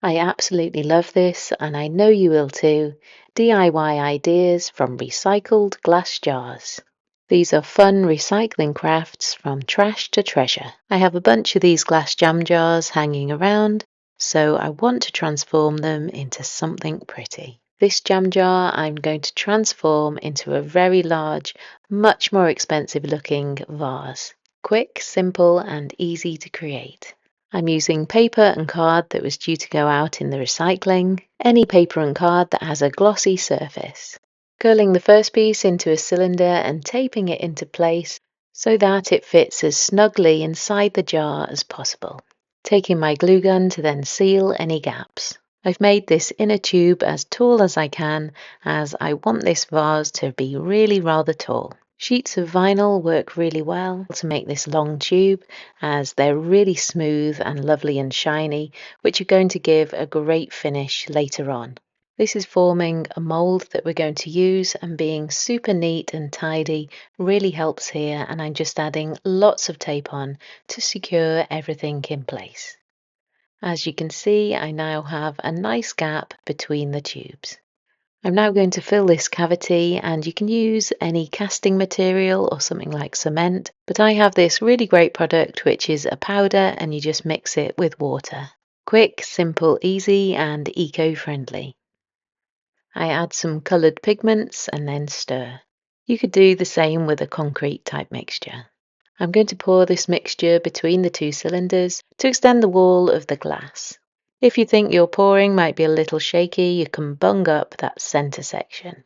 I absolutely love this, and I know you will too. DIY ideas from recycled glass jars. These are fun recycling crafts from trash to treasure. I have a bunch of these glass jam jars hanging around, so I want to transform them into something pretty. This jam jar I'm going to transform into a very large, much more expensive looking vase. Quick, simple, and easy to create. I'm using paper and card that was due to go out in the recycling, any paper and card that has a glossy surface. Curling the first piece into a cylinder and taping it into place so that it fits as snugly inside the jar as possible. Taking my glue gun to then seal any gaps. I've made this inner tube as tall as I can, as I want this vase to be really rather tall. Sheets of vinyl work really well to make this long tube, as they're really smooth and lovely and shiny, which are going to give a great finish later on. This is forming a mold that we're going to use, and being super neat and tidy really helps here, and I'm just adding lots of tape on to secure everything in place. As you can see, I now have a nice gap between the tubes. I'm now going to fill this cavity, and you can use any casting material or something like cement, but I have this really great product which is a powder, and you just mix it with water. Quick, simple, easy and eco-friendly. I add some coloured pigments and then stir. You could do the same with a concrete type mixture. I'm going to pour this mixture between the two cylinders to extend the wall of the glass. If you think your pouring might be a little shaky, you can bung up that centre section,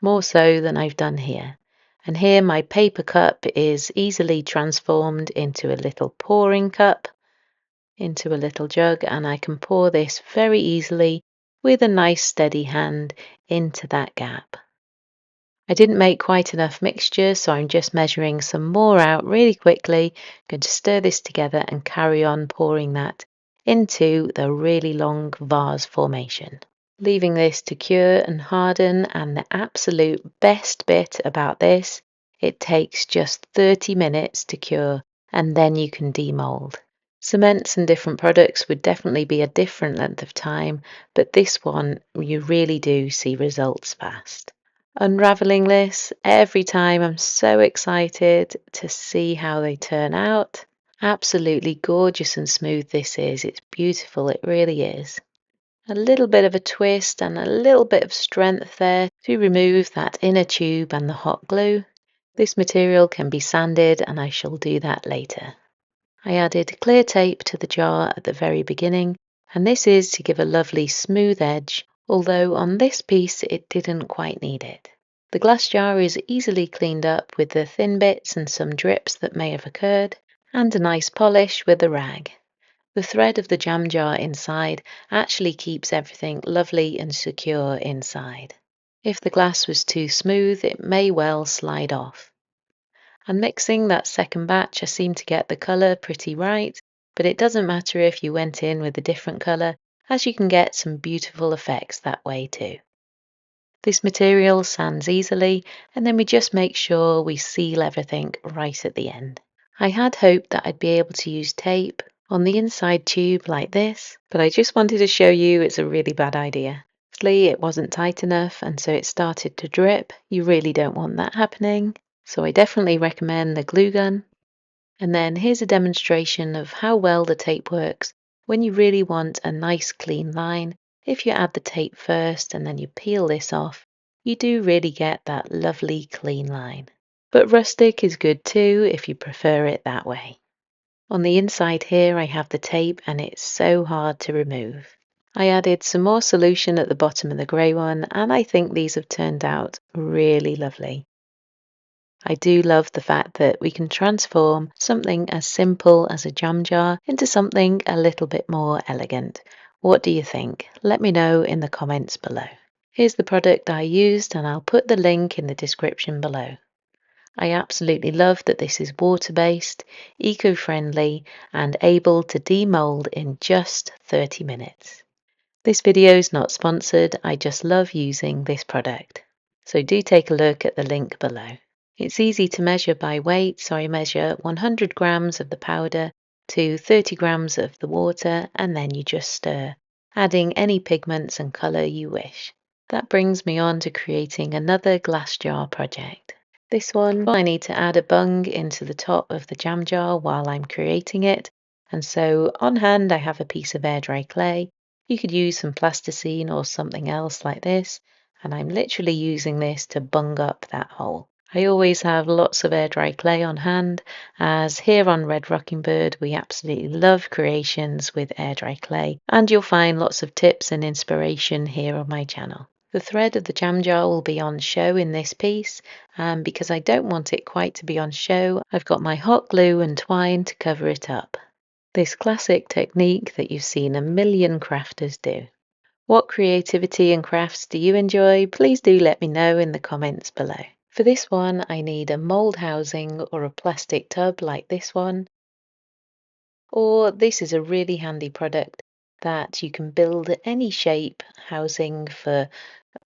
more so than I've done here. And here my paper cup is easily transformed into a little pouring cup, into a little jug, and I can pour this very easily with a nice steady hand into that gap. I didn't make quite enough mixture, so I'm just measuring some more out really quickly. I'm going to stir this together and carry on pouring that into the really long vase formation. Leaving this to cure and harden, and the absolute best bit about this, it takes just 30 minutes to cure, and then you can demold. Cements and different products would definitely be a different length of time, but this one you really do see results fast. Unraveling this every time, I'm so excited to see how they turn out. Absolutely gorgeous and smooth this is. It's beautiful, it really is. A little bit of a twist and a little bit of strength there to remove that inner tube and the hot glue. This material can be sanded, and I shall do that later. I added clear tape to the jar at the very beginning, and this is to give a lovely smooth edge, although on this piece it didn't quite need it. The glass jar is easily cleaned up with the thin bits and some drips that may have occurred, and a nice polish with a rag. The thread of the jam jar inside actually keeps everything lovely and secure inside. If the glass was too smooth, it may well slide off. And mixing that second batch, I seem to get the colour pretty right, but it doesn't matter if you went in with a different colour, as you can get some beautiful effects that way too. This material sands easily, and then we just make sure we seal everything right at the end. I had hoped that I'd be able to use tape on the inside tube like this, but I just wanted to show you it's a really bad idea. Firstly, it wasn't tight enough, and so it started to drip. You really don't want that happening, so I definitely recommend the glue gun. And then here's a demonstration of how well the tape works when you really want a nice clean line. If you add the tape first and then you peel this off, you do really get that lovely clean line. But rustic is good too if you prefer it that way. On the inside here I have the tape, and it's so hard to remove. I added some more solution at the bottom of the grey one, and I think these have turned out really lovely. I do love the fact that we can transform something as simple as a jam jar into something a little bit more elegant. What do you think? Let me know in the comments below. Here's the product I used, and I'll put the link in the description below. I absolutely love that this is water-based, eco-friendly, and able to demold in just 30 minutes. This video is not sponsored, I just love using this product. So do take a look at the link below. It's easy to measure by weight, so I measure 100 grams of the powder to 30 grams of the water, and then you just stir. adding any pigments and colour you wish. That brings me on to creating another glass jar project. This one, I need to add a bung into the top of the jam jar while I'm creating it. And so on hand, I have a piece of air dry clay. You could use some plasticine or something else like this. And I'm literally using this to bung up that hole. I always have lots of air dry clay on hand, as here on Red Rocking Bird we absolutely love creations with air dry clay, and you'll find lots of tips and inspiration here on my channel. The thread of the jam jar will be on show in this piece, and because I don't want it quite to be on show, I've got my hot glue and twine to cover it up. This classic technique that you've seen a million crafters do. What creativity and crafts do you enjoy? Please do let me know in the comments below. For this one, I need a mold housing or a plastic tub like this one. Or this is a really handy product that you can build any shape housing for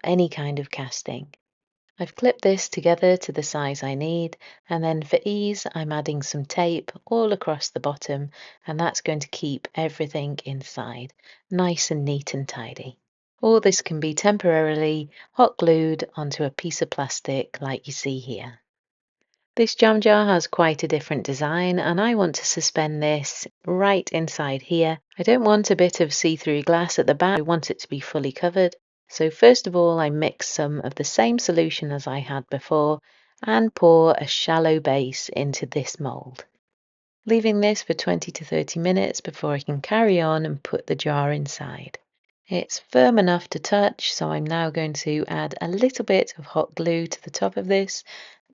any kind of casting. I've clipped this together to the size I need, and then for ease I'm adding some tape all across the bottom, and that's going to keep everything inside nice and neat and tidy. Or this can be temporarily hot glued onto a piece of plastic like you see here. This jam jar has quite a different design, and I want to suspend this right inside here. I don't want a bit of see-through glass at the back, I want it to be fully covered. So first of all, I mix some of the same solution as I had before and pour a shallow base into this mold, leaving this for 20 to 30 minutes before I can carry on and put the jar inside. It's firm enough to touch, so I'm now going to add a little bit of hot glue to the top of this,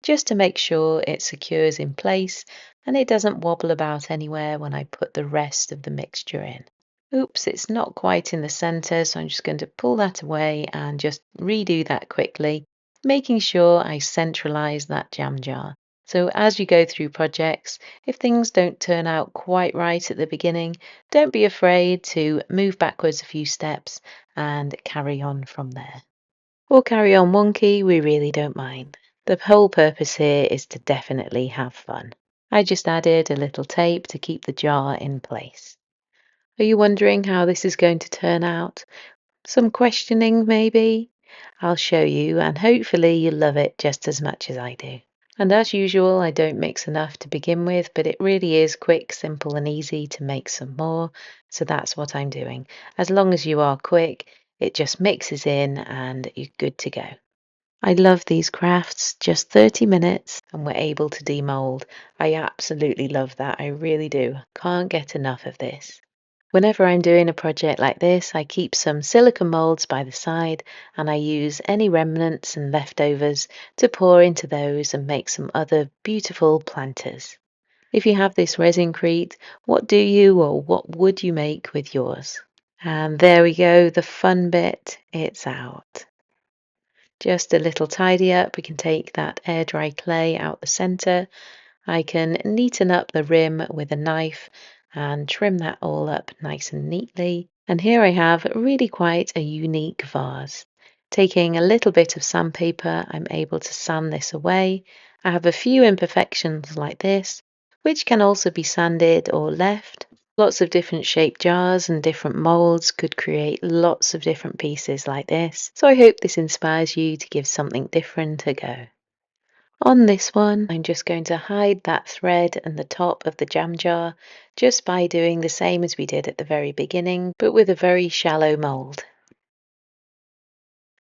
just to make sure it secures in place and it doesn't wobble about anywhere when I put the rest of the mixture in. Oops, it's not quite in the center, so I'm just going to pull that away and just redo that quickly, making sure I centralize that jam jar. So as you go through projects, if things don't turn out quite right at the beginning, don't be afraid to move backwards a few steps and carry on from there. Or carry on wonky, we really don't mind. The whole purpose here is to definitely have fun. I just added a little tape to keep the jar in place. Are you wondering how this is going to turn out? Some questioning maybe? I'll show you, and hopefully you'll love it just as much as I do. And as usual, I don't mix enough to begin with, but it really is quick, simple and easy to make some more. So that's what I'm doing. As long as you are quick, it just mixes in and you're good to go. I love these crafts, just 30 minutes and we're able to demold. I absolutely love that, I really do. Can't get enough of this. Whenever I'm doing a project like this, I keep some silicone molds by the side and I use any remnants and leftovers to pour into those and make some other beautiful planters. If you have this resincrete, what do you or what would you make with yours? And there we go, the fun bit, it's out. Just a little tidy up, we can take that air dry clay out the center. I can neaten up the rim with a knife and trim that all up nice and neatly. And here I have really quite a unique vase. Taking a little bit of sandpaper, I'm able to sand this away. I have a few imperfections like this, which can also be sanded or left. Lots of different shaped jars and different molds could create lots of different pieces like this. So I hope this inspires you to give something different a go. On this one, I'm just going to hide that thread and the top of the jam jar just by doing the same as we did at the very beginning, but with a very shallow mold.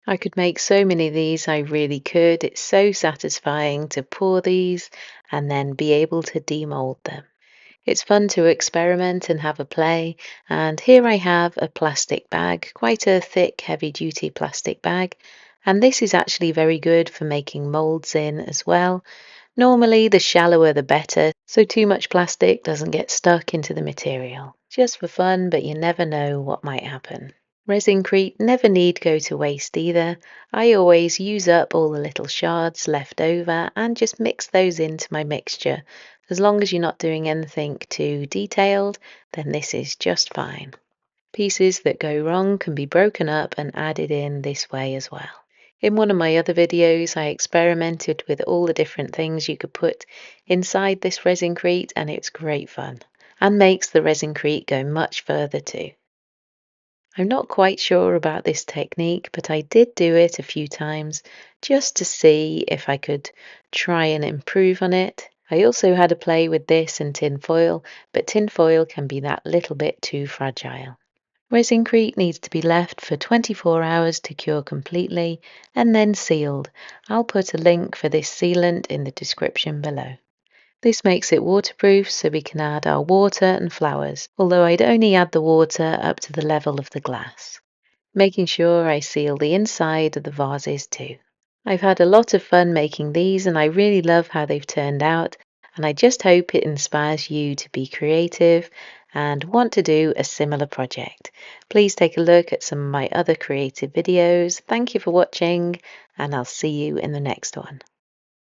I could make so many of these, I really could. It's so satisfying to pour these and then be able to demold them. It's fun to experiment and have a play, and here I have a plastic bag, quite a thick, heavy-duty plastic bag, and this is actually very good for making molds in as well. Normally the shallower the better, so too much plastic doesn't get stuck into the material. Just for fun, but you never know what might happen. Resincrete never need go to waste either. I always use up all the little shards left over and just mix those into my mixture. As long as you're not doing anything too detailed, then this is just fine. Pieces that go wrong can be broken up and added in this way as well. In one of my other videos, I experimented with all the different things you could put inside this resincrete, and it's great fun and makes the resincrete go much further too. I'm not quite sure about this technique, but I did do it a few times just to see if I could try and improve on it. I also had a play with this and tin foil, but tin foil can be that little bit too fragile. Resincrete needs to be left for 24 hours to cure completely and then sealed. I'll put a link for this sealant in the description below. This makes it waterproof so we can add our water and flowers, although I'd only add the water up to the level of the glass, making sure I seal the inside of the vases too. I've had a lot of fun making these and I really love how they've turned out, and I just hope it inspires you to be creative and want to do a similar project. Please take a look at some of my other creative videos. Thank you for watching, and I'll see you in the next one.